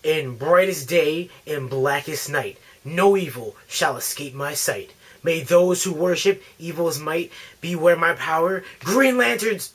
In brightest day, in blackest night, no evil shall escape my sight. May those who worship evil's might beware my power. Green Lanterns...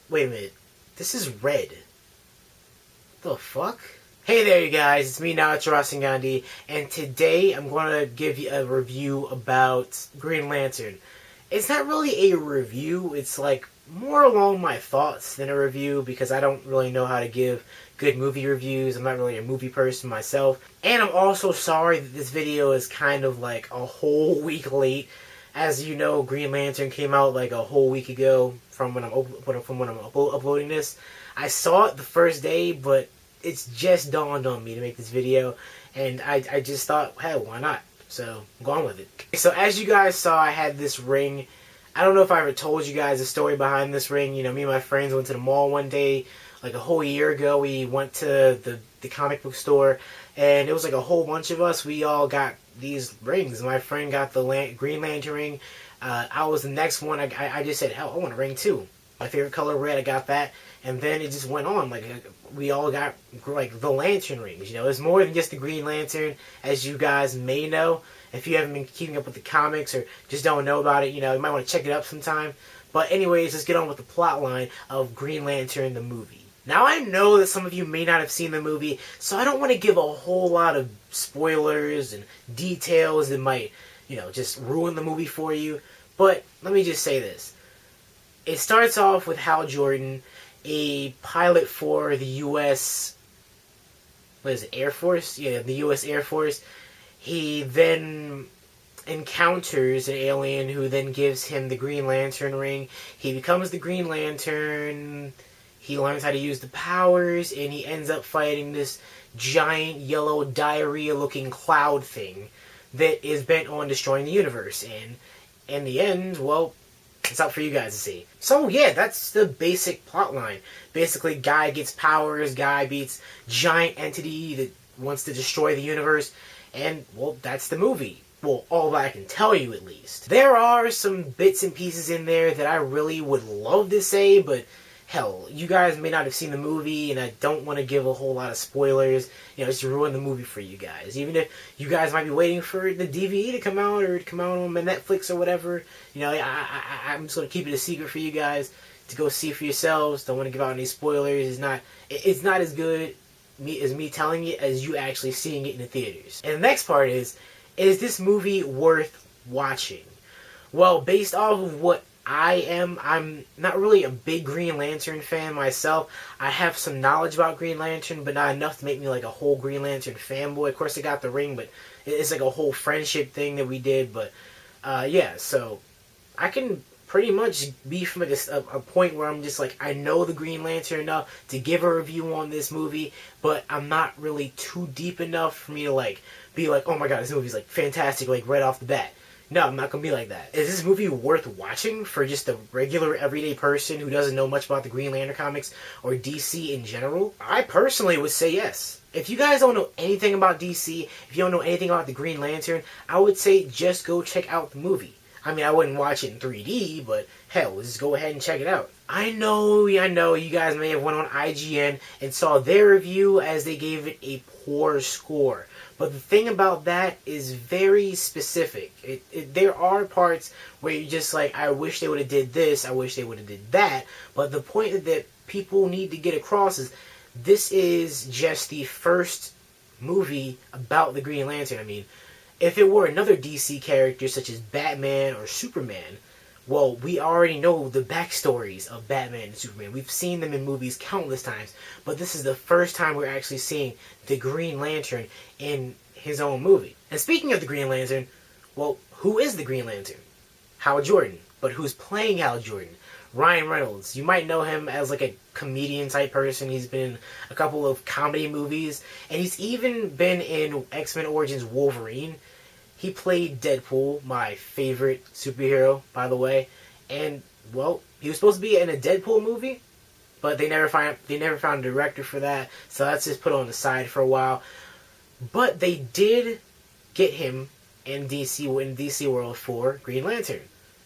Wait a minute. This is red. The fuck? Hey there, you guys. It's me, Nacho Gandhi, and today I'm going to give you a review about Green Lantern. It's not really a review. It's like more along my thoughts than a review because I don't really know how to give good movie reviews. I'm not really a movie person myself. And I'm also sorry that this video is kind of like a whole week late. As you know, Green Lantern came out like a whole week ago from when I'm uploading this. I saw it the first day, but it's just dawned on me to make this video, and I just thought, hey, why not? So, I'm going with it. So, as you guys saw, I had this ring. I don't know if I ever told you guys the story behind this ring. You know, me and my friends went to the mall one day, like a whole year ago. We went to the comic book store, and it was like a whole bunch of us. We all got these rings. My friend got the Green Lantern ring. I was the next one. I just said, hell, I want a ring too. My favorite color, red, I got that. And then it just went on. Like, we all got, like, the Lantern rings. You know, it's more than just the Green Lantern, as you guys may know. If you haven't been keeping up with the comics or just don't know about it, you know, you might want to check it up sometime. But anyways, let's get on with the plot line of Green Lantern, the movie. Now, I know that some of you may not have seen the movie, so I don't want to give a whole lot of spoilers and details that might, you know, just ruin the movie for you. But let me just say this. It starts off with Hal Jordan, a pilot for the U.S. What is it, Air Force? Yeah, the U.S. Air Force. He then encounters an alien who then gives him the Green Lantern ring. He becomes the Green Lantern. He learns how to use the powers, and he ends up fighting this giant yellow diarrhea-looking cloud thing that is bent on destroying the universe. And in the end, well, it's up for you guys to see. So yeah, that's the basic plot line. Basically, guy gets powers, guy beats giant entity that wants to destroy the universe, and, well, that's the movie. Well, all that I can tell you, at least. There are some bits and pieces in there that I really would love to say, but hell, you guys may not have seen the movie, and I don't want to give a whole lot of spoilers, you know, just to ruin the movie for you guys. Even if you guys might be waiting for the DVD to come out, or to come out on Netflix or whatever, you know, I'm just going to keep it a secret for you guys to go see for yourselves. Don't want to give out any spoilers. It's not as good as me telling you as you actually seeing it in the theaters. And the next part is this movie worth watching? Well, based off of what I'm not really a big Green Lantern fan myself. I have some knowledge about Green Lantern, but not enough to make me like a whole Green Lantern fanboy. Of course, I got the ring, but it's like a whole friendship thing that we did. But yeah, so I can pretty much be from a point where I'm just like, I know the Green Lantern enough to give a review on this movie, but I'm not really too deep enough for me to like be like, oh my god, this movie's like fantastic, like right off the bat. No, I'm not going to be like that. Is this movie worth watching for just a regular, everyday person who doesn't know much about the Green Lantern comics or DC in general? I personally would say yes. If you guys don't know anything about DC, if you don't know anything about the Green Lantern, I would say just go check out the movie. I mean, I wouldn't watch it in 3D, but hell, just go ahead and check it out. I know, you guys may have went on IGN and saw their review as they gave it a poor score. But the thing about that is very specific. There are parts where you're just like, I wish they would have did this, I wish they would have did that. But the point that people need to get across is this is just the first movie about the Green Lantern. I mean, if it were another DC character such as Batman or Superman, well, we already know the backstories of Batman and Superman. We've seen them in movies countless times. But this is the first time we're actually seeing the Green Lantern in his own movie. And speaking of the Green Lantern, well, who is the Green Lantern? Hal Jordan. But who's playing Hal Jordan? Ryan Reynolds. You might know him as like a comedian type person. He's been in a couple of comedy movies. And he's even been in X-Men Origins Wolverine. He played Deadpool, my favorite superhero, by the way. And, well, he was supposed to be in a Deadpool movie, but they never found a director for that, so that's just put on the side for a while. But they did get him in DC World for Green Lantern.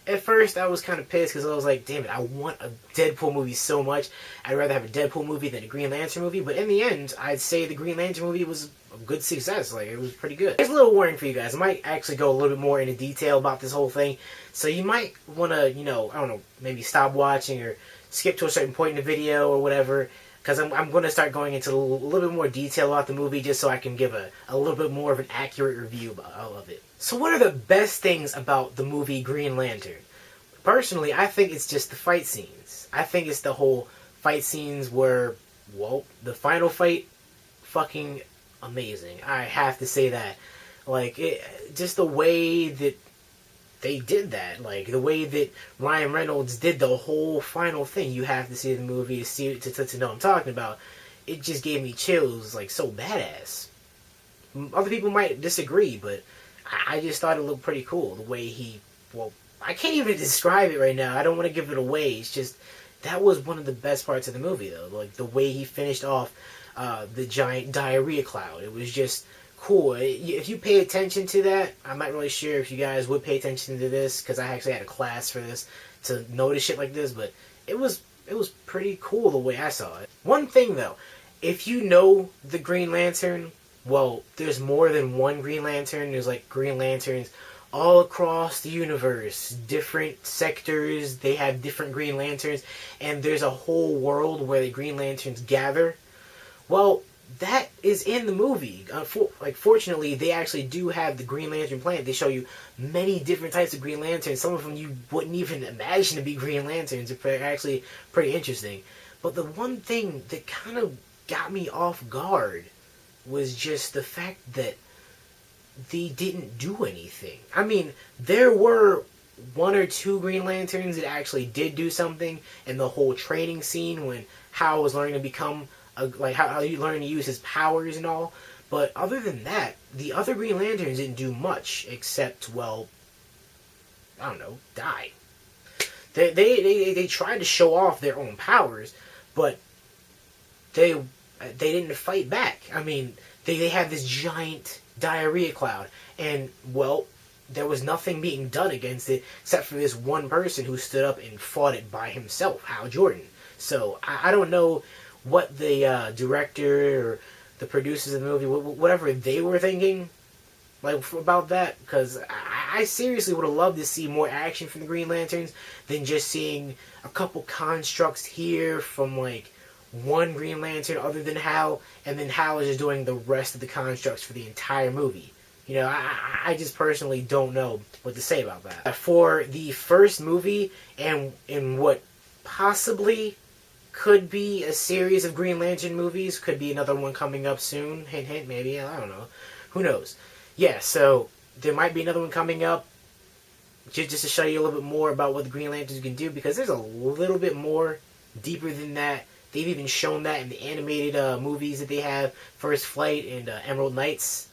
at first I was kind of pissed because I was like, damn it, I want a Deadpool movie so much. I'd rather have a Deadpool movie than a Green Lantern movie. But in the end, I'd say the Green Lantern movie was a good success. Like, it was pretty good. Here's a little warning for you guys. I might actually go a little bit more into detail about this whole thing. So you might want to, you know, I don't know, maybe stop watching or skip to a certain point in the video or whatever. Because I'm going to start going into a little bit more detail about the movie just so I can give a little bit more of an accurate review of it. So what are the best things about the movie Green Lantern? Personally, I think it's just the fight scenes. I think it's the whole fight scenes where, well, the final fight, fucking amazing. I have to say that. Like, just the way that they did that, like the way that Ryan Reynolds did the whole final thing. You have to see the movie to see it to know what I'm talking about. It just gave me chills, like so badass. Other people might disagree, but I just thought it looked pretty cool. The way he, well, I can't even describe it right now. I don't want to give it away. It's just that was one of the best parts of the movie, though. Like the way he finished off the giant diarrhea cloud. It was just cool. If you pay attention to that, I'm not really sure if you guys would pay attention to this because I actually had a class for this to notice shit like this, but it was pretty cool the way I saw it. One thing though, if you know the Green Lantern, well, there's more than one Green Lantern. There's like Green Lanterns all across the universe, different sectors, they have different Green Lanterns, and there's a whole world where the Green Lanterns gather. Well, that is in the movie. Fortunately, they actually do have the Green Lantern planet. They show you many different types of Green Lanterns. Some of them you wouldn't even imagine to be Green Lanterns. They're actually pretty interesting. But the one thing that kind of got me off guard was just the fact that they didn't do anything. I mean, there were one or two Green Lanterns that actually did do something in the whole training scene when Hal was learning to become like how you learn to use his powers and all. But other than that, the other Green Lanterns didn't do much except, well, I don't know, die. They tried to show off their own powers, but they didn't fight back. I mean, they had this giant diarrhea cloud, and, well, there was nothing being done against it except for this one person who stood up and fought it by himself, Hal Jordan. So I don't know what the director or the producers of the movie, whatever they were thinking, like about that, because I seriously would have loved to see more action from the Green Lanterns than just seeing a couple constructs here from like one Green Lantern other than Hal, and then Hal is just doing the rest of the constructs for the entire movie. You know, I just personally don't know what to say about that. For the first movie, and in what possibly could be a series of Green Lantern movies, could be another one coming up soon, hint hint, maybe, I don't know, who knows. Yeah, so there might be another one coming up, just to show you a little bit more about what the Green Lanterns can do, because there's a little bit more deeper than that. They've even shown that in the animated movies that they have, First Flight and Emerald Knights.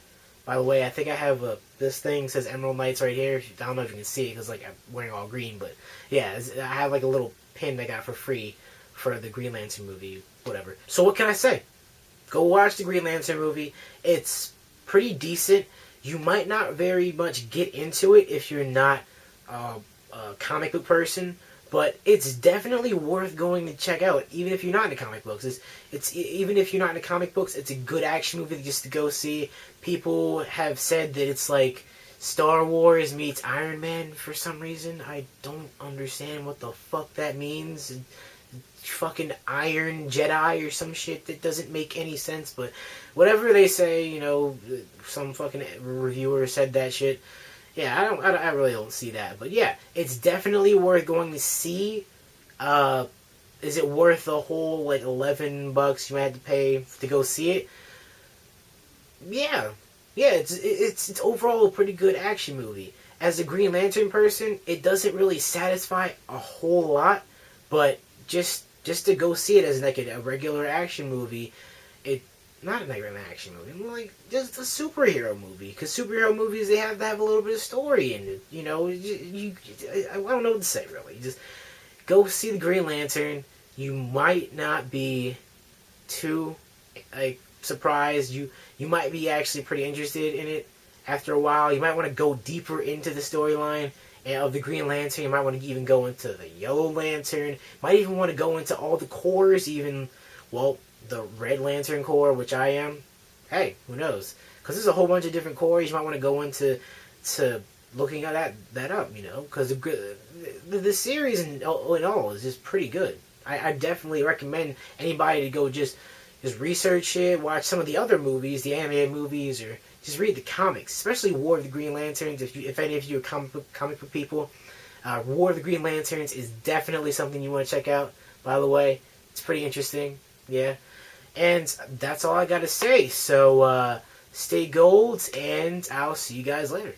By the way, I think I have this thing says Emerald Knights right here. I don't know if you can see it because like I'm wearing all green, but yeah, I have like a little pin I got for free for the Green Lantern movie, whatever. So what can I say? Go watch the Green Lantern movie. It's pretty decent. You might not very much get into it if you're not a comic book person, but it's definitely worth going to check out, even if you're not into comic books. Even if you're not into comic books, it's a good action movie just to go see. People have said that it's like Star Wars meets Iron Man for some reason. I don't understand what the fuck that means. Fucking Iron Jedi or some shit that doesn't make any sense, but whatever they say, you know, some fucking reviewer said that shit. Yeah, I really don't see that, but yeah, it's definitely worth going to see. Is it worth the whole like $11 you had to pay to go see it? Yeah, it's overall a pretty good action movie. As a Green Lantern person, it doesn't really satisfy a whole lot, but just to go see it as like a regular action movie, not a regular action movie, like just a superhero movie. Because superhero movies, they have to have a little bit of story in it. You know, I don't know what to say really. Just go see the Green Lantern. You might not be too like surprised. You might be actually pretty interested in it after a while. You might want to go deeper into the storyline of the Green Lantern. You might want to even go into the Yellow Lantern. Might even want to go into all the corps, even, well, the Red Lantern Corps, which I am. Hey, who knows? Because there's a whole bunch of different corps. You might want to go into looking at that up, because the series in all is just pretty good. I definitely recommend anybody to go just research it, watch some of the other movies, the animated movies, or just read the comics, especially War of the Green Lanterns. If any of you are comic book people, War of the Green Lanterns is definitely something you want to check out. By the way, it's pretty interesting. Yeah, and that's all I got to say. So stay gold, and I'll see you guys later.